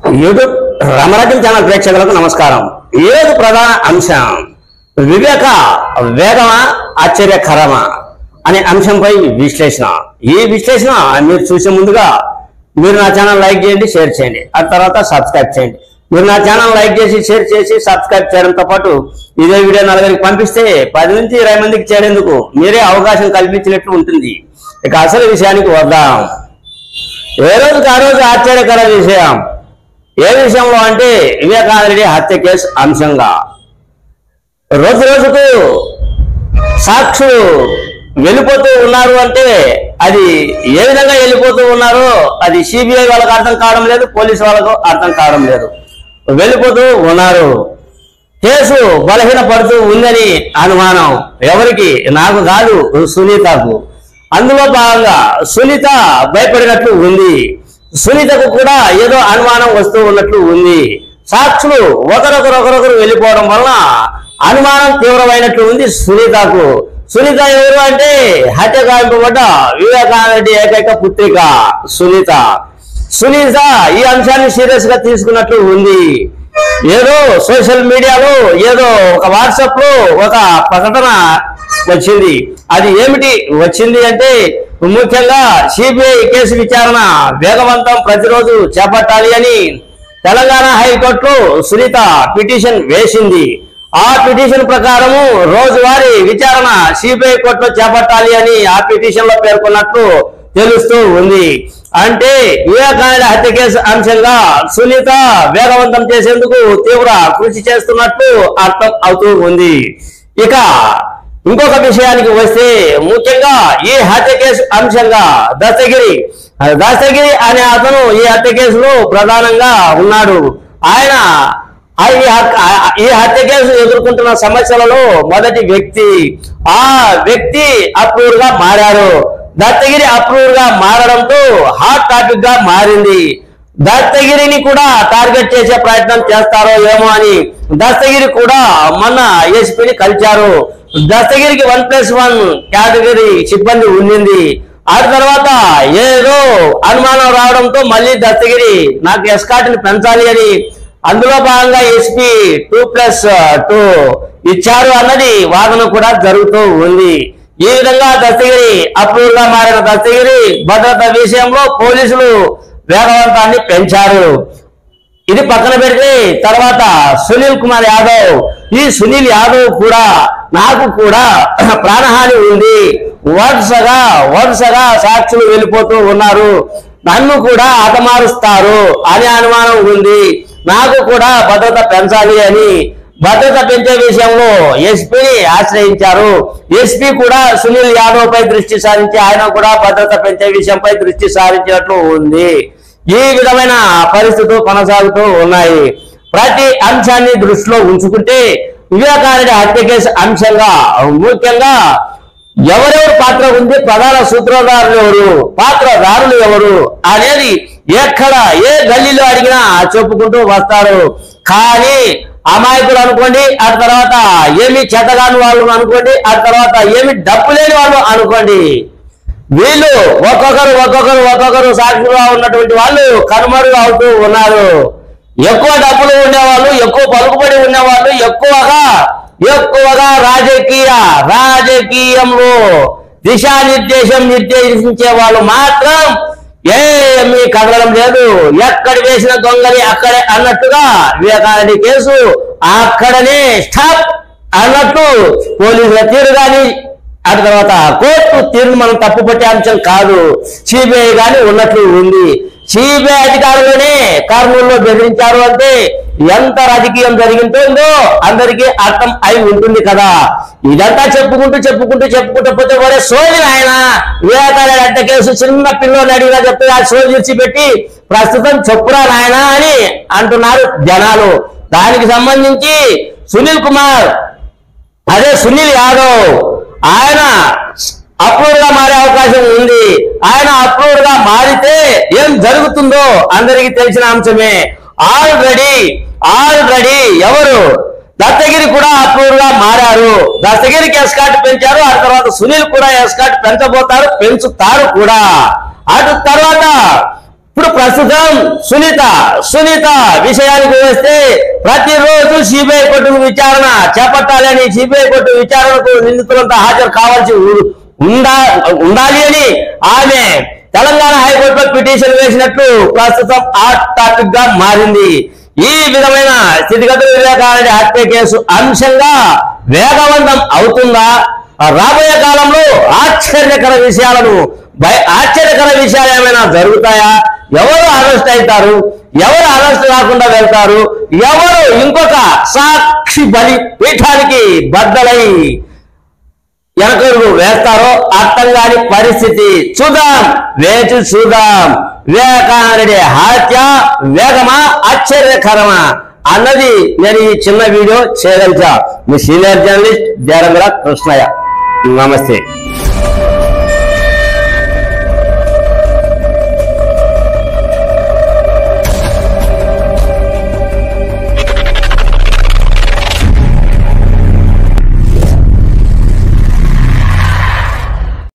YouTube రామరాజ్యం channel ప్రేక్షకులకు నమస్కారం. ఏడు ప్రధాన అంశం వివేక వేగమా ఆశ్చర్యకరమా అనే అంశంపై విశ్లేషణ. ఈ విశ్లేషణ మీరు చూసే ముందుగా మీరు నా ఛానల్ లైక్ చేయండి, షేర్ చేయండి, ఆ తర్వాత సబ్స్క్రైబ్ చేయండి. మీరు నా ఛానల్ లైక్ చేసి షేర్ చేసి సబ్స్క్రైబ్ చేయడంతో పాటు ఇదే వీడియో నలుగురికి పంపిస్తే 10 నుంచి 20 మందికి చేరేందుకు మీరే అవకాశం కల్పించినట్లు ఉంటుంది. ఇక అసలు విషయానికి వద్దాం. ఏ రోజుకి ఆ రోజు ఆశ్చర్యకర విషయం. ఏ విషయంలో అంటే వివేకానంద రెడ్డి హత్య కేసు అంశంగా రోజు రోజుకు సాక్షులు వెళ్ళిపోతూ ఉన్నారు. అంటే అది ఏ విధంగా వెళ్ళిపోతూ ఉన్నారో అది సిబిఐ వాళ్ళకు అర్థం కావడం లేదు, పోలీసు వాళ్ళకు అర్థం కావడం లేదు. వెళ్ళిపోతూ ఉన్నారు. కేసు బలహీన పడుతూ ఉందని అనుమానం ఎవరికి? నాకు కాదు, సునీతకు. అందులో భాగంగా సునీత భయపడినట్లు ఉంది. సునీతకు కూడా ఏదో అనుమానం వస్తూ ఉన్నట్లు ఉంది. సాక్షులు ఒకరొకరు వెళ్ళిపోవడం వలన అనుమానం తీవ్రమైనట్లు ఉంది సునీతకు. సునీత ఎవరు అంటే హత్య గావింపబడ్డ వివేకానంద రెడ్డి ఏకైక పుత్రిక సునీత. సునీత ఈ అంశాన్ని సీరియస్ గా తీసుకున్నట్లు ఉంది. ఏదో సోషల్ మీడియాలో ఏదో ఒక వాట్సాప్ లో ఒక ప్రకటన వచ్చింది. అది ఏమిటి వచ్చింది అంటే ముఖ్యంగా సిబిఐ కేసు విచారణ వేగవంతం ప్రతిరోజు చేపట్టాలి అని తెలంగాణ హైకోర్టులో సునీత పిటిషన్ వేసింది. ఆ పిటిషన్ ప్రకారము రోజువారీ విచారణ సిబిఐ కోర్టులో చేపట్టాలి అని ఆ పిటిషన్ లో పేర్కొన్నట్లు తెలుస్తూ ఉంది. అంటే వివేకానంద హత్య కేసు అంశంగా సునీత వేగవంతం చేసేందుకు తీవ్ర కృషి చేస్తున్నట్లు అర్థం అవుతూ ఉంది. ఇక ఇంకొక విషయానికి వస్తే ముఖ్యంగా ఈ హత్య కేసు అంశంగా దస్తగిరి అనే అతను ఈ హత్య కేసులో ప్రధానంగా ఉన్నాడు. ఆయన ఈ హత్య కేసు ఎదుర్కొంటున్న సమస్యలలో మొదటి వ్యక్తి. ఆ వ్యక్తి అప్రూవర్ గా మారారు. దత్తగిరి అప్రూవర్ గా మారడంతో హాట్ టాపిక్ గా మారింది. దస్తగిరిని కూడా టార్గెట్ చేసే ప్రయత్నం చేస్తారో ఏమో అని దస్తగిరి కూడా మొన్న ఎస్పీని కలిశారు. దస్తగిరికి 1+1 కేటగిరీ సిబ్బంది ఉండింది. ఆ తర్వాత ఏదో అనుమానం రావడంతో మళ్ళీ దస్తగిరి నాకు ఎస్కాట్ని పెంచాలి అని అందులో భాగంగా ఎస్పీ 2+2 ఇచ్చారు అన్నది వాదన కూడా జరుగుతూ ఉంది. ఈ విధంగా దస్తగిరి అప్రూవర్ గా మారిన దస్తగిరి భద్రత విషయంలో పోలీసులు వేగవంతాన్ని పెంచారు. ఇది పక్కన పెడితే తర్వాత సునీల్ కుమార్ యాదవ్, ఈ సునీల్ యాదవ్ కూడా నాకు కూడా ప్రాణహాని ఉంది, వరుసగా సాక్షులు వెళ్ళిపోతూ ఉన్నారు, నన్ను కూడా హతమారుస్తారు అనే అనుమానం ఉంది, నాకు కూడా భద్రత పెంచాలి అని భద్రత పెంచే విషయంలో ఎస్పీని ఆశ్రయించారు. ఎస్పీ కూడా సునీల్ యాదవ్ పై దృష్టి సారించి ఆయన కూడా భద్రత పెంచే విషయంపై దృష్టి సారించినట్లు ఉంది. ఈ విధమైన పరిస్థితులు కొనసాగుతూ ఉన్నాయి. ప్రతి అంశాన్ని దృష్టిలో ఉంచుకుంటే వివేకానంద హత్య కేసు అంశంగా ముఖ్యంగా ఎవరెవరు పాత్ర ఉంది, ప్రధాన సూత్రధారులు పాత్రధారులు ఎవరు అనేది ఎక్కడ ఏ గల్లీలో అడిగినా చెప్పుకుంటూ వస్తారు. కానీ అమాయకులు అనుకోండి, ఆ తర్వాత ఏమి చేతగాని వాళ్ళు అనుకోండి, ఆ తర్వాత ఏమి డబ్బు లేని వాళ్ళు అనుకోండి, వీళ్ళు ఒక్కొక్కరు సాక్షిగా ఉన్నటువంటి వాళ్ళు కనుమరుగు అవుతూ ఉన్నారు. ఎక్కువ డబ్బులు ఉండేవాళ్ళు, ఎక్కువ పలుకుబడి ఉండేవాళ్ళు, ఎక్కువగా రాజకీయంలో నిర్దేశించే వాళ్ళు మాత్రం ఏమీ కదలడం లేదు. ఎక్కడ వేసిన దొంగని అక్కడే అన్నట్టుగా వివేకానంద కేసు అక్కడనే స్టాప్ అన్నట్టు పోలీసుల తీరు కానీ ఆ తర్వాత కోర్టు తీరును మనం తప్పుపట్టే అంశం కాదు. సిబిఐ కానీ ఉన్నట్లు ఉంది. సిబిఐ అధికారులనే కర్నూలులో బెదిరించారు అంటే ఎంత రాజకీయం జరిగిందో అందరికీ అర్థం అయి ఉంటుంది కదా. ఇదంతా చెప్పుకుంటూ పోతే కూడా సోది ఆయన వివేకానంద హత్య కేసు చిన్న పిల్లోని అడిగినా చెప్తే ఆ సోది విడిచిపెట్టి ప్రస్తుతం చెప్పురా నాయన అని అంటున్నారు జనాలు. దానికి సంబంధించి సునీల్ కుమార్ అదే సునీల్ యాదవ్ ఆయన అప్రూవర్ గా మారే అవకాశం ఉంది. ఆయన అప్రూవర్ గా మారితే ఏం జరుగుతుందో అందరికీ తెలిసిన అంశమే. ఆల్రెడీ ఎవరు దత్తగిరి కూడా అప్రూవర్ గా మారారు. దత్తగిరికి ఎస్కాట్ పెంచారు. ఆ తర్వాత సునీల్ కూడా ఎస్కాట్ పెంచుతారు కూడా. అటు తర్వాత ఇప్పుడు ప్రస్తుతం సునీత విషయానికి వస్తే ప్రతిరోజు సిబిఐ కోర్టు విచారణ చేపట్టాలని, సిబిఐ కోర్టు విచారణకు నిందితులంతా హాజరు కావాల్సి ఉండాలి అని ఆమె తెలంగాణ హైకోర్టులో పిటిషన్ వేసినట్లు ప్రస్తుతం హాట్ టాపిక్ గా మారింది. ఈ విధమైన స్థితిగతులు వివేకానంద హత్య కేసు అంశంగా వేగవంతం అవుతుందా? రాబోయే కాలంలో ఆశ్చర్యకర విషయాలు ఏమైనా జరుగుతాయా? ఎవరు అరెస్ట్ అవుతారు, ఎవరు అరెస్ట్ కాకుండా వెళ్తారు, ఎవరు ఇంకొక సాక్షి బలి పీఠానికి బద్దలై వెనకడుగు వేస్తారో అర్థం కాని పరిస్థితి. వేచి చూద్దాం. వివేకానంద హత్య వేగమా ఆశ్చర్యకరమా అన్నది నేను ఈ చిన్న వీడియో చేయగలిగా. మీ సీనియర్ జర్నలిస్ట్ జయరంగ కృష్ణయ్య. నమస్తే.